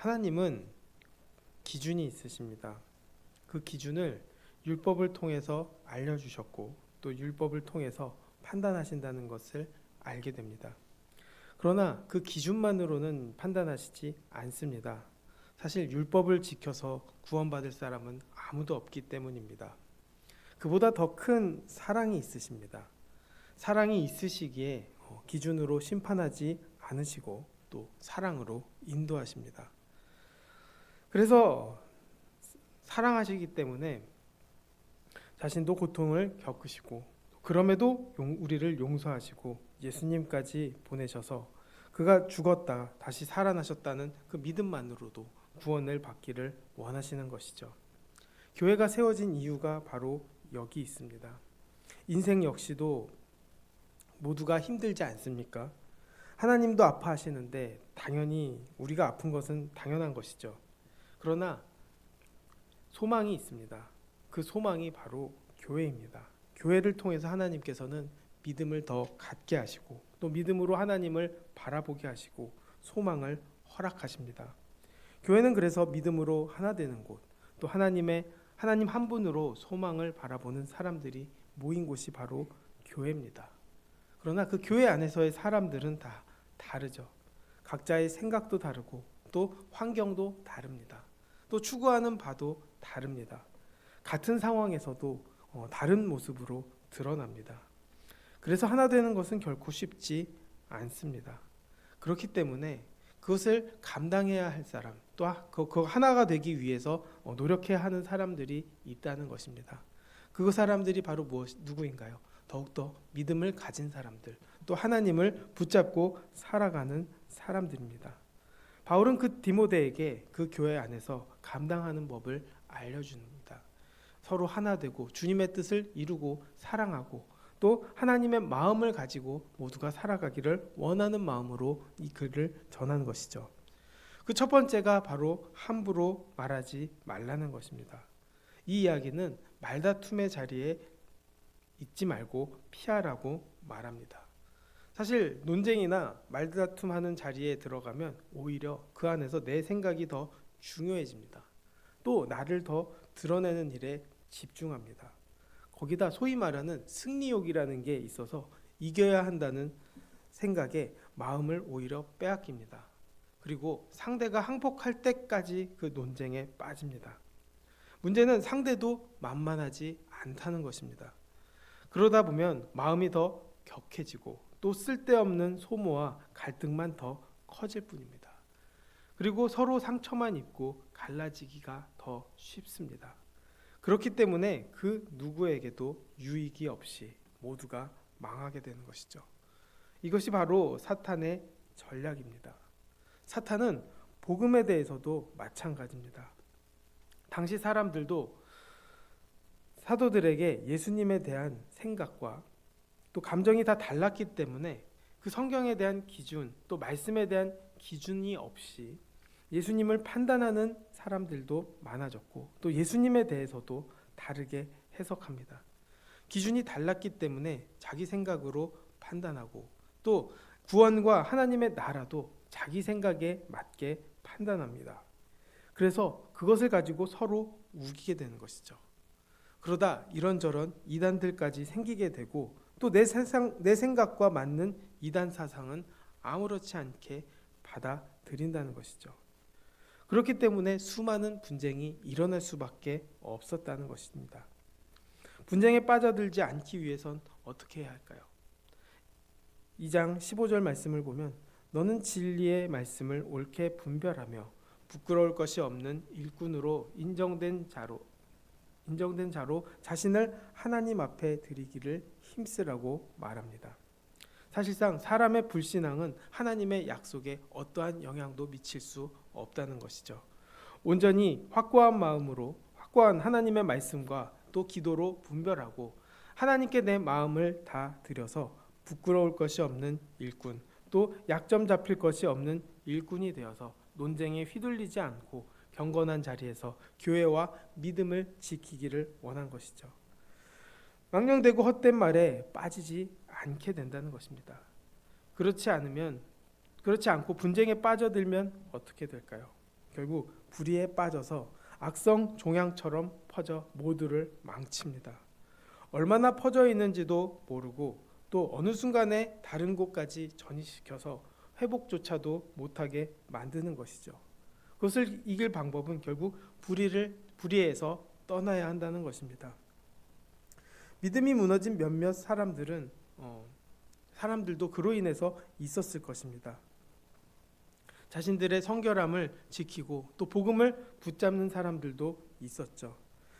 하나님은 기준이 있으십니다. 그 기준을 율법을 통해서 알려주셨고 또 율법을 통해서 판단하신다는 것을 알게 됩니다. 그러나 그 기준만으로는 판단하시지 않습니다. 사실 율법을 지켜서 구원받을 사람은 아무도 없기 때문입니다. 그보다 더 큰 사랑이 있으십니다. 사랑이 있으시기에 기준으로 심판하지 않으시고 또 사랑으로 인도하십니다. 그래서 사랑하시기 때문에 자신도 고통을 겪으시고 그럼에도 우리를 용서하시고 예수님까지 보내셔서 그가 죽었다 다시 살아나셨다는 그 믿음만으로도 구원을 받기를 원하시는 것이죠. 교회가 세워진 이유가 바로 여기 있습니다. 인생 역시도 모두가 힘들지 않습니까? 하나님도 아파하시는데 당연히 우리가 아픈 것은 당연한 것이죠. 그러나 소망이 있습니다. 그 소망이 바로 교회입니다. 교회를 통해서 하나님께서는 믿음을 더 갖게 하시고 또 믿음으로 하나님을 바라보게 하시고 소망을 허락하십니다. 교회는 그래서 믿음으로 하나 되는 곳, 또 하나님 한 분으로 소망을 바라보는 사람들이 모인 곳이 바로 교회입니다. 그러나 그 교회 안에서의 사람들은 다 다르죠. 각자의 생각도 다르고 또 환경도 다릅니다. 또 추구하는 바도 다릅니다. 같은 상황에서도 다른 모습으로 드러납니다. 그래서 하나 되는 것은 결코 쉽지 않습니다. 그렇기 때문에 그것을 감당해야 할 사람, 또 그 하나가 되기 위해서 노력해야 하는 사람들이 있다는 것입니다. 그 사람들이 바로 누구인가요? 더욱더 믿음을 가진 사람들, 또 하나님을 붙잡고 살아가는 사람들입니다. 바울은 그 디모데에게 그 교회 안에서 감당하는 법을 알려줍니다. 서로 하나 되고 주님의 뜻을 이루고 사랑하고 또 하나님의 마음을 가지고 모두가 살아가기를 원하는 마음으로 이 글을 전하는 것이죠. 그 첫 번째가 바로 함부로 말하지 말라는 것입니다. 이 이야기는 말다툼의 자리에 있지 말고 피하라고 말합니다. 사실 논쟁이나 말다툼하는 자리에 들어가면 오히려 그 안에서 내 생각이 더 중요해집니다. 또 나를 더 드러내는 일에 집중합니다. 거기다 소위 말하는 승리욕이라는 게 있어서 이겨야 한다는 생각에 마음을 오히려 빼앗깁니다. 그리고 상대가 항복할 때까지 그 논쟁에 빠집니다. 문제는 상대도 만만하지 않다는 것입니다. 그러다 보면 마음이 더 격해지고 또 쓸데없는 소모와 갈등만 더 커질 뿐입니다. 그리고 서로 상처만 입고 갈라지기가 더 쉽습니다. 그렇기 때문에 그 누구에게도 유익이 없이 모두가 망하게 되는 것이죠. 이것이 바로 사탄의 전략입니다. 사탄은 복음에 대해서도 마찬가지입니다. 당시 사람들도 사도들에게 예수님에 대한 생각과 또 감정이 다 달랐기 때문에 그 성경에 대한 기준 또 말씀에 대한 기준이 없이 예수님을 판단하는 사람들도 많아졌고 또 예수님에 대해서도 다르게 해석합니다. 기준이 달랐기 때문에 자기 생각으로 판단하고 또 구원과 하나님의 나라도 자기 생각에 맞게 판단합니다. 그래서 그것을 가지고 서로 우기게 되는 것이죠. 그러다 이런저런 이단들까지 생기게 되고 또 내 생각과 맞는 이단 사상은 아무렇지 않게 받아들인다는 것이죠. 그렇기 때문에 수많은 분쟁이 일어날 수밖에 없었다는 것입니다. 분쟁에 빠져들지 않기 위해선 어떻게 해야 할까요? 2장 15절 말씀을 보면 너는 진리의 말씀을 옳게 분별하며 부끄러울 것이 없는 일꾼으로 인정된 자로 자신을 하나님 앞에 드리기를 힘쓰라고 말합니다. 사실상 사람의 불신앙은 하나님의 약속에 어떠한 영향도 미칠 수 없다는 것이죠. 온전히 확고한 마음으로 확고한 하나님의 말씀과 또 기도로 분별하고 하나님께 내 마음을 다 드려서 부끄러울 것이 없는 일꾼, 또 약점 잡힐 것이 없는 일꾼이 되어서 논쟁에 휘둘리지 않고 경건한 자리에서 교회와 믿음을 지키기를 원한 것이죠. 망령되고 헛된 말에 빠지지 않게 된다는 것입니다. 그렇지 않고 분쟁에 빠져들면 어떻게 될까요? 결국 불의에 빠져서 악성 종양처럼 퍼져 모두를 망칩니다. 얼마나 퍼져 있는지도 모르고 또 어느 순간에 다른 곳까지 전이시켜서 회복조차도 못하게 만드는 것이죠. 그것을 이길 방법은 결국 불의에서 떠나야 한다는 것입니다. 믿음이 무너진 몇몇 사람들도 그로 인해서 있었을 것입니다. 자신들의 성결함을 지키고 또 복음을 붙잡는 사람들도 있었죠.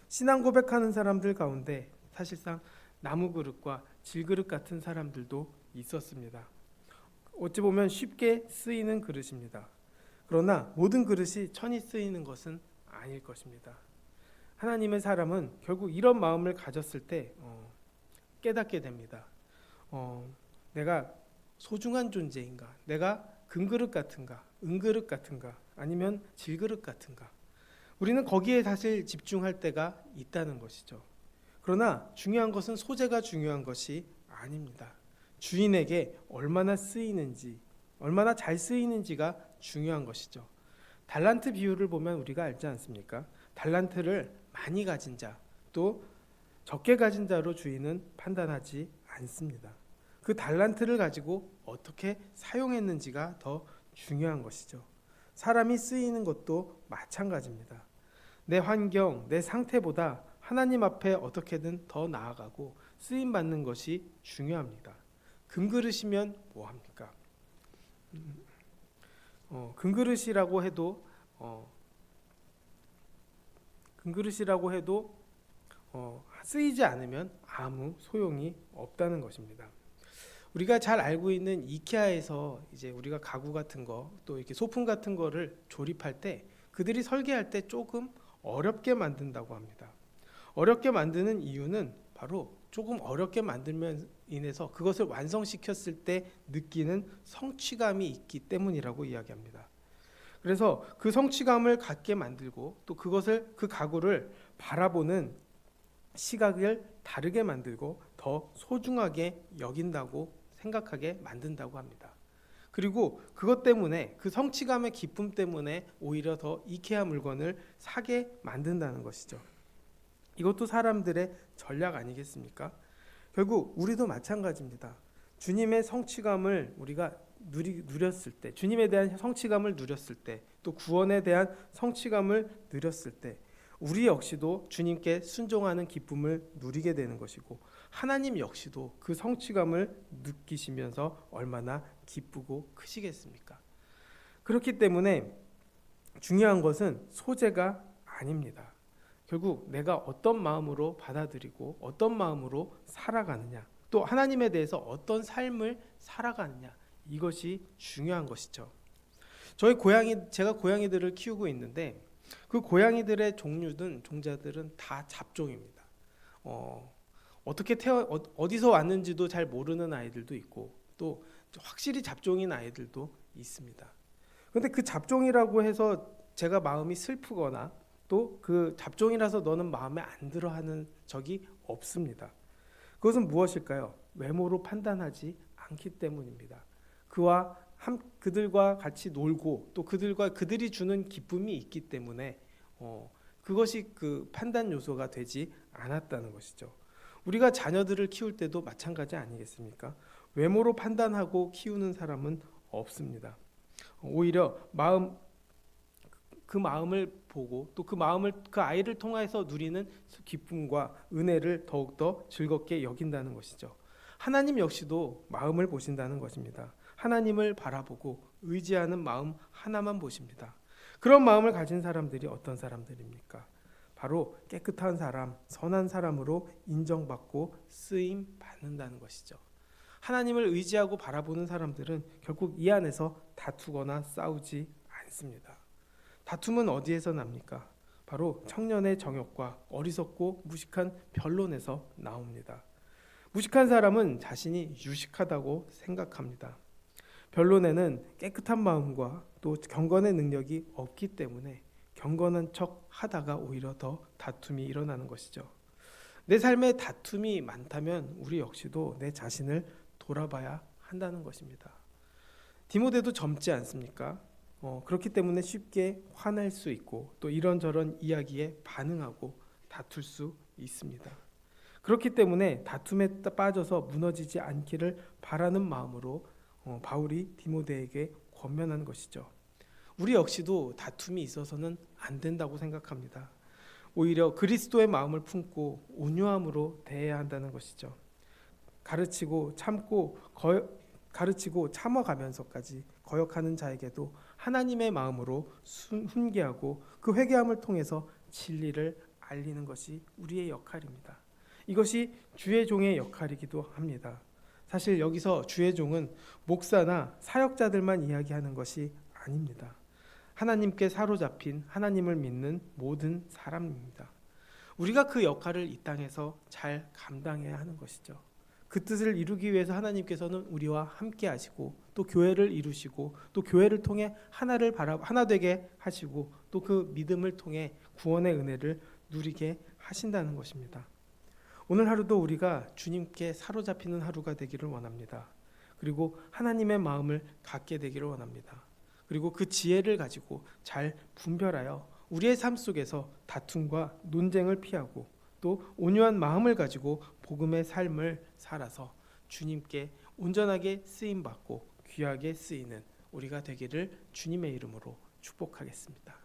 신앙 고백하는 사람들 가운데 사실상 나무 그릇과 질그릇 같은 사람들도 있었습니다. 어찌 보면 쉽게 쓰이는 그릇입니다. 그러나 모든 그릇이 천히 쓰이는 것은 아닐 것입니다. 하나님의 사람은 결국 이런 마음을 가졌을 때 깨닫게 됩니다. 내가 소중한 존재인가? 내가 금그릇 같은가? 은그릇 같은가? 아니면 질그릇 같은가? 우리는 거기에 사실 집중할 때가 있다는 것이죠. 그러나 중요한 것은 소재가 중요한 것이 아닙니다. 주인에게 얼마나 쓰이는지, 얼마나 잘 쓰이는지가 중요한 것이죠. 달란트 비유를 보면 우리가 알지 않습니까? 달란트를 많이 가진 자, 또 적게 가진 자로 주인은 판단하지 않습니다. 그 달란트를 가지고 어떻게 사용했는지가 더 중요한 것이죠. 사람이 쓰이는 것도 마찬가지입니다. 내 환경, 내 상태보다 하나님 앞에 어떻게든 더 나아가고 쓰임 받는 것이 중요합니다. 금그릇이면 뭐합니까? 금그릇이라고 해도 쓰이지 않으면 아무 소용이 없다는 것입니다. 우리가 잘 알고 있는 이케아에서 이제 우리가 가구 같은 거, 또 이렇게 소품 같은 거를 조립할 때 그들이 설계할 때 조금 어렵게 만든다고 합니다. 어렵게 만드는 이유는 바로 조금 어렵게 만들면 인해서 그것을 완성시켰을 때 느끼는 성취감이 있기 때문이라고 이야기합니다. 그래서 그 성취감을 갖게 만들고 또 그 가구를 바라보는 시각을 다르게 만들고 더 소중하게 여긴다고 생각하게 만든다고 합니다. 그리고 그것 때문에 그 성취감의 기쁨 때문에 오히려 더 이케아 물건을 사게 만든다는 것이죠. 이것도 사람들의 전략 아니겠습니까? 결국 우리도 마찬가지입니다. 주님의 성취감을 우리가 누렸을 때, 주님에 대한 성취감을 누렸을 때, 또 구원에 대한 성취감을 누렸을 때 우리 역시도 주님께 순종하는 기쁨을 누리게 되는 것이고 하나님 역시도 그 성취감을 느끼시면서 얼마나 기쁘고 크시겠습니까? 그렇기 때문에 중요한 것은 소재가 아닙니다. 결국 내가 어떤 마음으로 받아들이고 어떤 마음으로 살아가느냐, 또 하나님에 대해서 어떤 삶을 살아가느냐, 이것이 중요한 것이죠. 제가 고양이들을 키우고 있는데 그 고양이들의 종자들은 다 잡종입니다. 어디서 왔는지도 잘 모르는 아이들도 있고 또 확실히 잡종인 아이들도 있습니다. 그런데 그 잡종이라고 해서 제가 마음이 슬프거나 또 그 잡종이라서 너는 마음에 안 들어 하는 적이 없습니다. 그것은 무엇일까요? 외모로 판단하지 않기 때문입니다. 그들과 같이 놀고 또 그들이 주는 기쁨이 있기 때문에 그것이 그 판단 요소가 되지 않았다는 것이죠. 우리가 자녀들을 키울 때도 마찬가지 아니겠습니까? 외모로 판단하고 키우는 사람은 없습니다. 오히려 그 마음을 보고 또 그 아이를 통해서 누리는 기쁨과 은혜를 더욱더 즐겁게 여긴다는 것이죠. 하나님 역시도 마음을 보신다는 것입니다. 하나님을 바라보고 의지하는 마음 하나만 보십니다. 그런 마음을 가진 사람들이 어떤 사람들입니까? 바로 깨끗한 사람, 선한 사람으로 인정받고 쓰임 받는다는 것이죠. 하나님을 의지하고 바라보는 사람들은 결국 이 안에서 다투거나 싸우지 않습니다. 다툼은 어디에서 납니까? 바로 청년의 정욕과 어리석고 무식한 변론에서 나옵니다. 무식한 사람은 자신이 유식하다고 생각합니다. 변론에는 깨끗한 마음과 또 경건의 능력이 없기 때문에 경건한 척 하다가 오히려 더 다툼이 일어나는 것이죠. 내 삶에 다툼이 많다면 우리 역시도 내 자신을 돌아봐야 한다는 것입니다. 디모데도 젊지 않습니까? 그렇기 때문에 쉽게 화낼 수 있고 또 이런저런 이야기에 반응하고 다툴 수 있습니다. 그렇기 때문에 다툼에 빠져서 무너지지 않기를 바라는 마음으로 바울이 디모데에게 권면하는 것이죠. 우리 역시도 다툼이 있어서는 안 된다고 생각합니다. 오히려 그리스도의 마음을 품고 온유함으로 대해야 한다는 것이죠. 가르치고 참아가면서까지 거역하는 자에게도 하나님의 마음으로 훈계하고 그 회개함을 통해서 진리를 알리는 것이 우리의 역할입니다. 이것이 주의 종의 역할이기도 합니다. 사실 여기서 주의 종은 목사나 사역자들만 이야기하는 것이 아닙니다. 하나님께 사로잡힌 하나님을 믿는 모든 사람입니다. 우리가 그 역할을 이 땅에서 잘 감당해야 하는 것이죠. 그 뜻을 이루기 위해서 하나님께서는 우리와 함께 하시고 또 교회를 이루시고 또 교회를 통해 하나 되게 하시고 또 그 믿음을 통해 구원의 은혜를 누리게 하신다는 것입니다. 오늘 하루도 우리가 주님께 사로잡히는 하루가 되기를 원합니다. 그리고 하나님의 마음을 갖게 되기를 원합니다. 그리고 그 지혜를 가지고 잘 분별하여 우리의 삶 속에서 다툼과 논쟁을 피하고 또 온유한 마음을 가지고 복음의 삶을 살아서 주님께 온전하게 쓰임받고 귀하게 쓰이는 우리가 되기를 주님의 이름으로 축복하겠습니다.